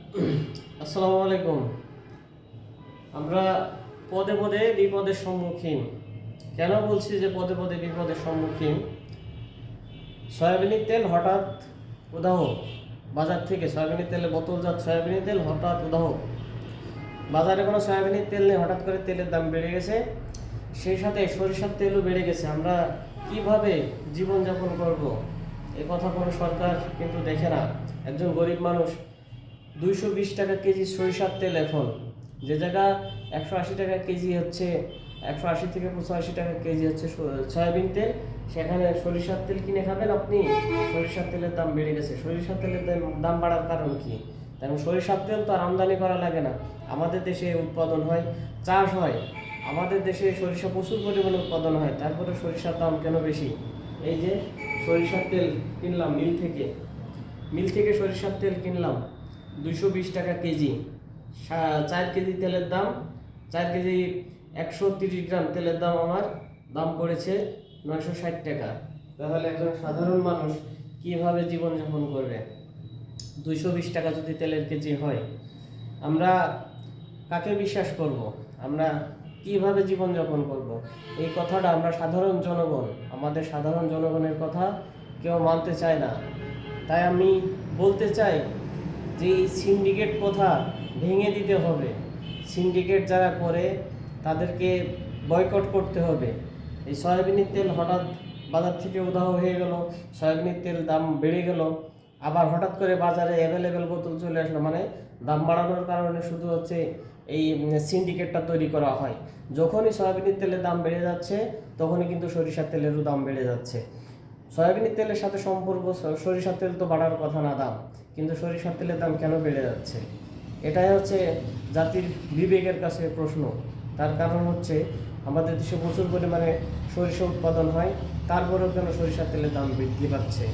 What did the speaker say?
আসসালামু আলাইকুম। আমরা পদে পদে বিপদের সম্মুখীন। কেন বলছি যে পদে পদে বিপদের সম্মুখীন? সয়াবিনের তেল হঠাৎ উদাহ বাজার থেকে সয়াবিনের তেলের বোতলজাত সয়াবিনের তেল হঠাৎ উদাহ। বাজারে কোনো সয়াবিনের তেল নেই, হঠাৎ করে তেলের দাম বেড়ে গেছে। সেই সাথে সরিষার তেলও বেড়ে গেছে। আমরা কিভাবে জীবনযাপন করব? এ কথা কোনো সরকার কিন্তু দেখে না। একজন গরিব মানুষ 220 টাকা কেজি সরিষার তেল এখন, যে জায়গা 180 টাকা কেজি হচ্ছে, 180 থেকে 85 টাকা কেজি হচ্ছে সয়াবিন তেল, সেখানে সরিষার তেল কিনে খাবেন আপনি? সরিষার তেলের দাম বেড়ে গেছে। সরিষার তেলের দাম বাড়ার কারণ কি? তেমন সরিষার তেল তো আর আমদানি করা লাগে না, আমাদের দেশে উৎপাদন হয়, চাষ হয়। আমাদের দেশে সরিষা প্রচুর পরিমাণে উৎপাদন হয়, তারপরে সরিষার দাম কেন বেশি? এই যে সরিষার তেল কিনলাম মিল থেকে সরিষার তেল কিনলাম 220 টাকা কেজি। 4 কেজি তেলের দাম, 4 কেজি 130 গ্রাম তেলের দাম আমার দাম পড়েছে 960 টাকা। তাহলে একজন সাধারণ মানুষ কিভাবে জীবনযাপন করবে? 220 টাকা যদি তেলের কেজি হয়, আমরা কাকে বিশ্বাস করব? আমরা কিভাবে জীবনযাপন করব? এই কথাটা আমরা সাধারণ জনগণ, আমাদের সাধারণ জনগণের কথা কেউ মানতে চায় না। তাই আমি বলতে চাই যে এই সিন্ডিকেট প্রথা ভেঙে দিতে হবে। সিন্ডিকেট যারা করে তাদেরকে বয়কট করতে হবে। এই সয়াবিনের তেল হঠাৎ বাজার থেকে উধাও হয়ে গেল, সয়াবিনের তেল দাম বেড়ে গেল, আবার হঠাৎ করে বাজারে অ্যাভেলেবেল বোতল চলে আসলো। মানে দাম বাড়ানোর কারণে শুধু হচ্ছে এই সিন্ডিকেটটা তৈরি করা হয়। যখনই সয়াবিনের তেলের দাম বেড়ে যাচ্ছে, তখনই কিন্তু সরিষার তেলেরও দাম বেড়ে যাচ্ছে। সয়াবিনের তেলের সাথে সম্পর্ক, সরিষার তেল তো বাড়ার কথা না দাম, কিন্তু সরিষার তেলের দাম কেন বেড়ে যাচ্ছে? এটাই হচ্ছে জাতির বিবেকের কাছে প্রশ্ন। তার কারণ হচ্ছে আমাদের দেশে প্রচুর পরিমাণে সরিষা উৎপাদন হয়, তারপরেও কেন সরিষার তেলের দাম বৃদ্ধি পাচ্ছে?